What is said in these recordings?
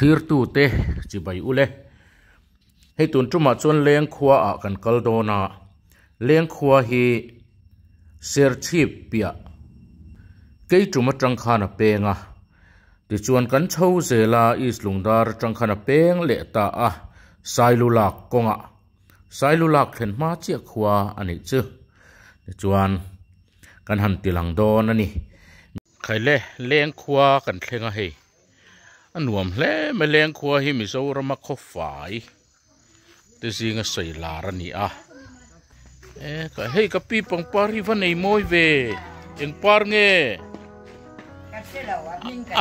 clear tu te chỉ bay ule hay tuần trung mà chuan leng khua à kan kaldona leng khua hi ser chip pia cái trung mà trăng khana penga ti chuan kan chho zela is lungdar trăng khana peng le ta a sailulak konga sailulak thlen ma chia khua ani chu ti chuan kan han tilang don ani khai le leng khua kan thlenga hei anuam hle me leng khua hi mi zo rama kho fai te zinga sei lar ani a ka hei ka pi pang pari van nei moi ve eng par nge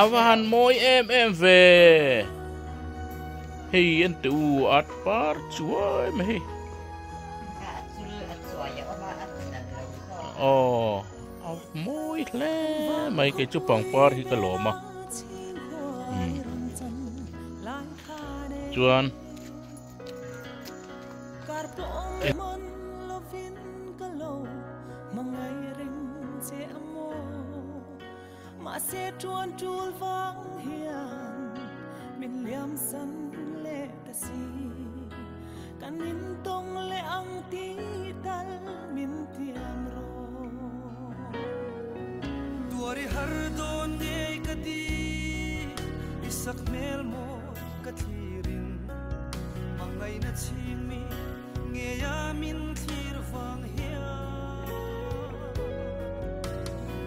awan moi em ve hei en tu at par chuai me hei moi hle mai ke chu pang par hi ka lo ma chuan mà sẽ truan trul vang hiền mình liam sân lệ ta si can min tông lệ ang ti dal min tiam ro tuari har don de kati isak mel mo kathirin mangai na chimi nge ya min thir vang hiền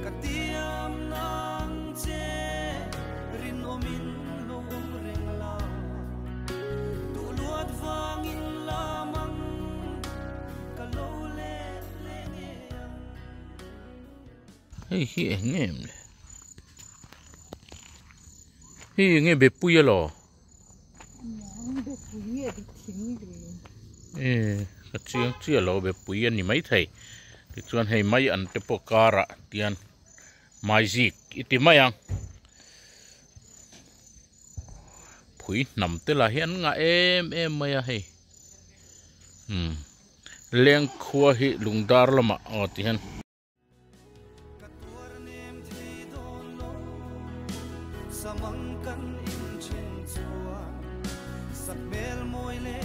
katiam nang che rin omin lom reng la tu luat vang in la mang kalo le le nge hei hi engem le hi nge be puya lo ka chiang chia lo be puya ni mai thei ti chuan hei mai an te po kara tian mai zik iti mayang phui nam te la hian nga em maya hei leng khua hi lungdar lama o ti han samangkan in chen chuan sak mel moi le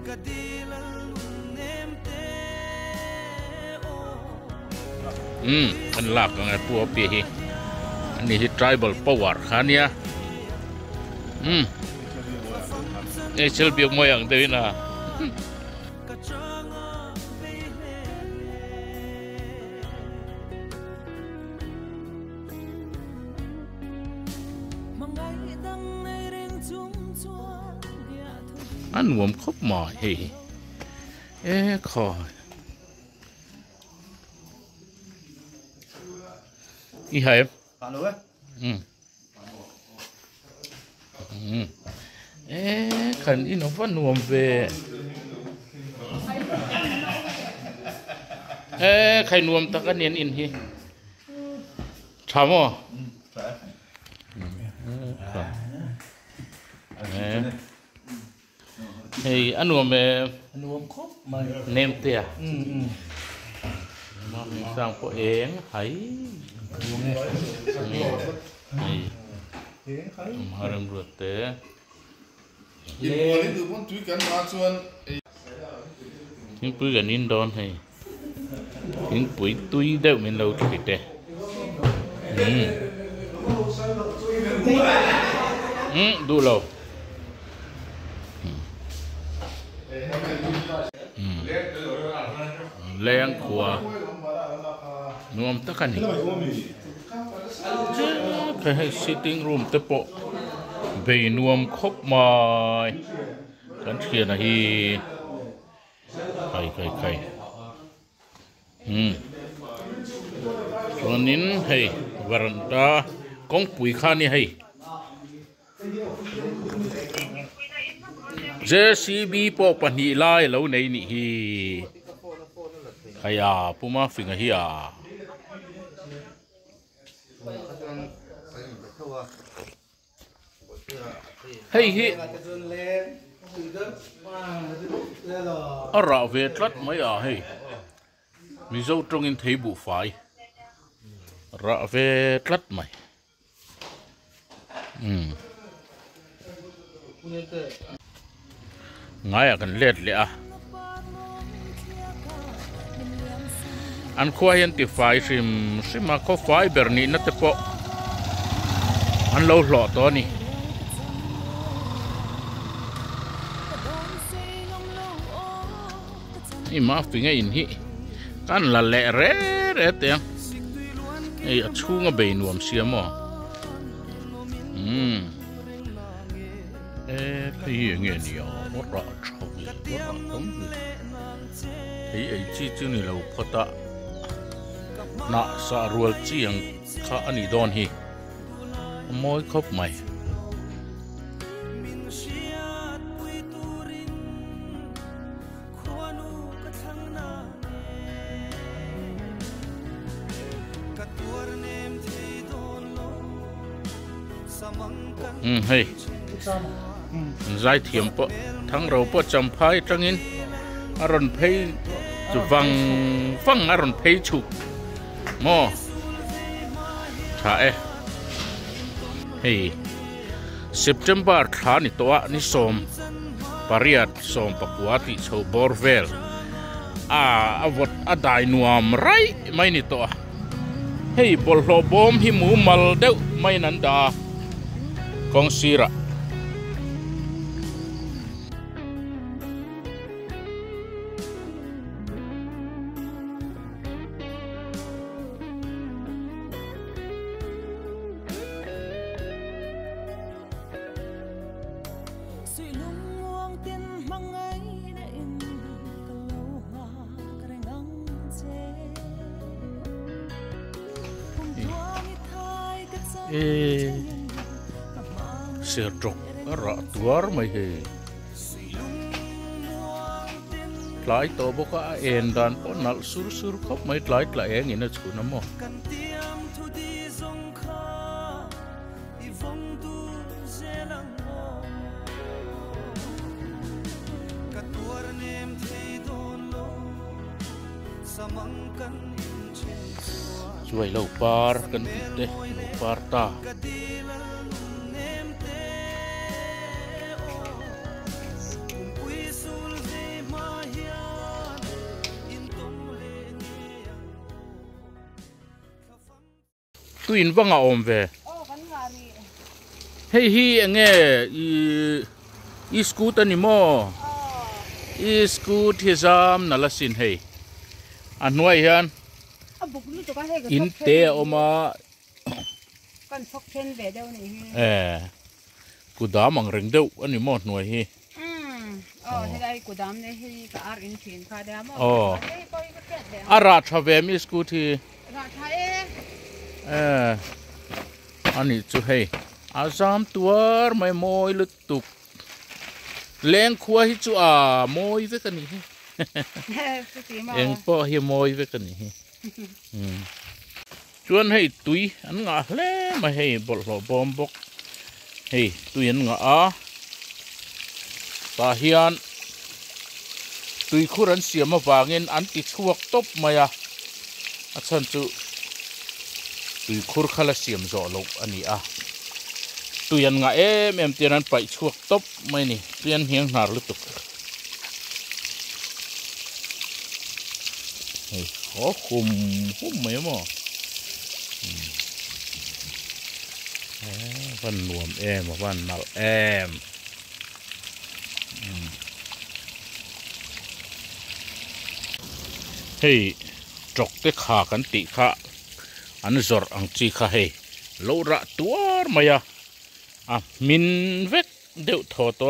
kadilal nem te an lak ang pu pi hi ani hi tribal power khania e chel biak moi ang deina an nuam khop ma hei khoi ý hay khẩn ý nó vẫn nuông về khai nuông ta cái niên in hi chăm à thì anh nuông về nem tiệt nó sang có én thấy haram ruột té những bữa gần in đòn hay những buổi túi đeo mình lâu thì té đủ lâu leng khua nuông tất cả những cái sitting room te po về nuông khóc mai kan kia na hi kai cho nên hay varanda con pui khan ni hay JCB po pani lai lo nei ni hi kaya puma finga hi a hey hi ra về tlat mấy à hey mi dâu trong in thấy bụ phải ra về tlat mày ngay à cần lết lẹ anh khoa hiện thì phải sim mà có phải berni nó tập bộ anh lâu lọ to nè mà phình ngay in hi kan là lẹ ré tiếng ấy chú ngà bể nuông xiêm mà cái gì nghe nhiều rất rõ trâu rất rõ đúng thấy ấy chỉ chứ này là phật ta nã sa ruột chiang khá anh đi đón hi môi khóc mày hey giải thiểm po thằng râu po chăm phai trăng in aron phai chu văng aron phai chu mo thà hey September thà ni toa ni som pariat som pakuati so borvel avot adai nuam rai mai ni toa hey bolho bom hi mu mal deu mai nan da kong sira sir trok ra tuar mai he lại to boka en dan po nal sur khop mai lại eng ina chu na mo chuai lo par kan te lo par ta tuin vanga om ve hey hi nge i scooter ni mo i scooter zam nala sin hey anwai hian in te oma kan phok then ve deu nei hi kudam ang reng deu ani mo hnuai hi helai kudam nei hi ka ar in thin kha da mo ara thave mi scooter ra tha ani chu hey azam tuar mai moi lut tuk leng khua hi chu moi ve kan hi eng po hi moi ve kan hi chuan hei tui an nga hle ma hei bol lo bom bok hei tui an nga ta hian tui khuran siam awangin an ti chuak top maya a chan chu tui khur khala siam zo lo ani tui an nga em tian an pai chuak top mai ni tian hiang nar lutuk hei ho khum mai mo van nuam van nal hey trok te kha kan ti kha an zor ang chi kha hey lo ra tuar maya min vek deu tho to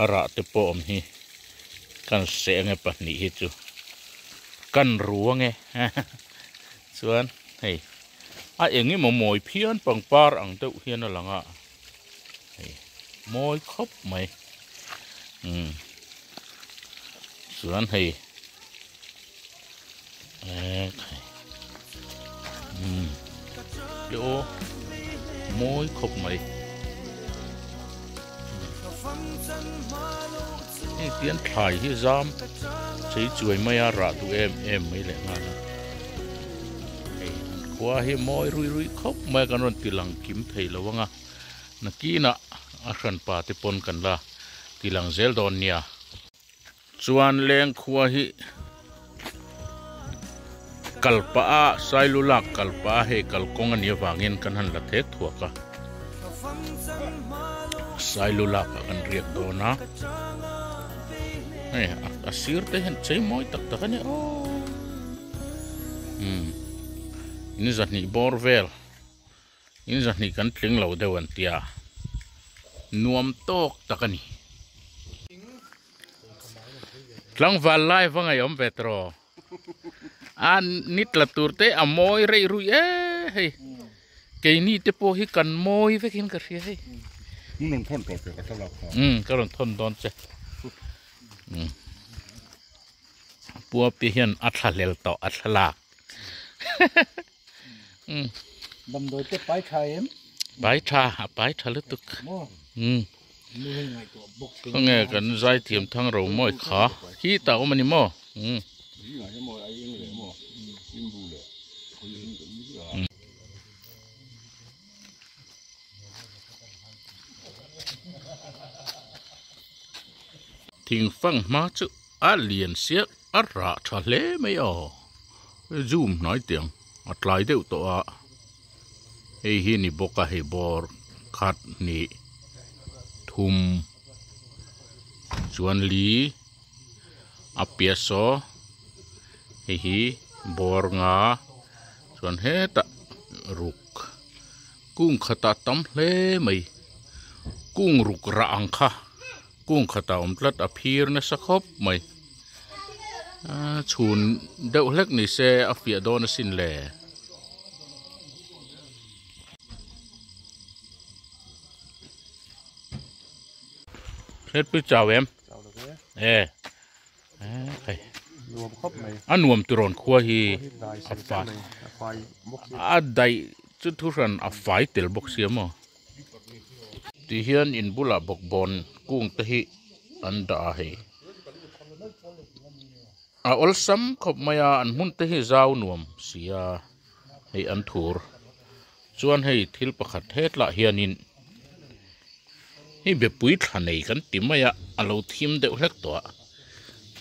ara te po om hi kan se nge pa ni hi chu kan ruang nge chuan hey engi mo moi phian pangpar ang deuh hian alanga hey moi khop mai chuan hey yo moi khop maiนี่เตียนถ่ายที่จามใช้ช่วยไม่อาดูไม่แหละงานนะกว่าให้มอยรุยคบมากันวันตีหลังกิมไทยแล้ววะงะ na kina a hran pa te pon kan la tilang zel don nia chuan leng khua hi kalpa a sailulak kalpa he kalkong ania wangin kan han la thek thuaka sailulak kan riak dona hey asir te hen chei moi tak tak ani o ini zahni borvel ini zahni kan tling lo dewan tia nuam tok takani tlang valai vangai om petro an nit la turte amoy rei rui hey ke ni te po hi kan moi vekin ka ria hey nun thon to pe ka sala kha karon thon don che pua pi hian athalel to athalak dam doi te pai tha em pai tha lutuk có nghe cần giải thiểm thăng rầu môi khó khi tạo mà ni mò thình phăng má chữ á liền xiết á rạ trả lẽ mấy zoom nói tiếng át lại đều tổ á hey hi ni boka hey bor khat ni thum chuan li apieso hi bor nga chuan he ta ruk kung khata tam hle mai kung ruk ra ang kha kung khata tlat a phir na sakhop mai chun deuh hlek ni se a fia don sin le hết biết chào em anh nuông từ ròn khua hi đại chút thu rằng phải tel bốc xiêm mà thì hiện in bula bốc bon cung te hi anh đã hi ol sam khop maya an mun te hi zau nuông sia hi an thur chuan hi thil pakhat het la hianin hi be pui thanei kan timaya alo thim deuh hlek to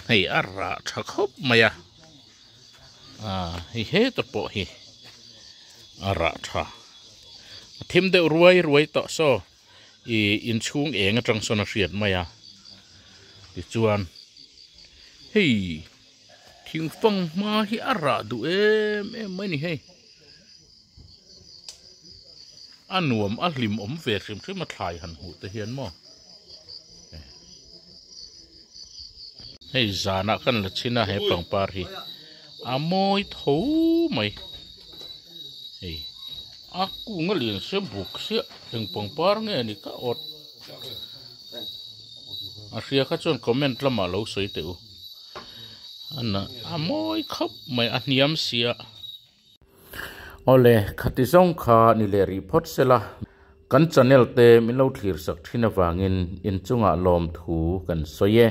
hei ara thakop maya hi he to po hi ara tha thim deuh ruai to so i in chung eng atang sona riat maya ti chuan hei thing fang ma hi ara du em mai ni hei anuam ahlim om ve rim rim ma thlai han hu te hian mo hei zana kan la china he pangpar hi amoi tho mai hei aku ngalin se buk se teng pangpar nge ni ka ot asia kha chon comment lama lo soi te u ana amoi khop mai aniam sia ole khatizong kha ni le report sela kan channel te milo thlir sak thina wangin in chunga lom thu kan soye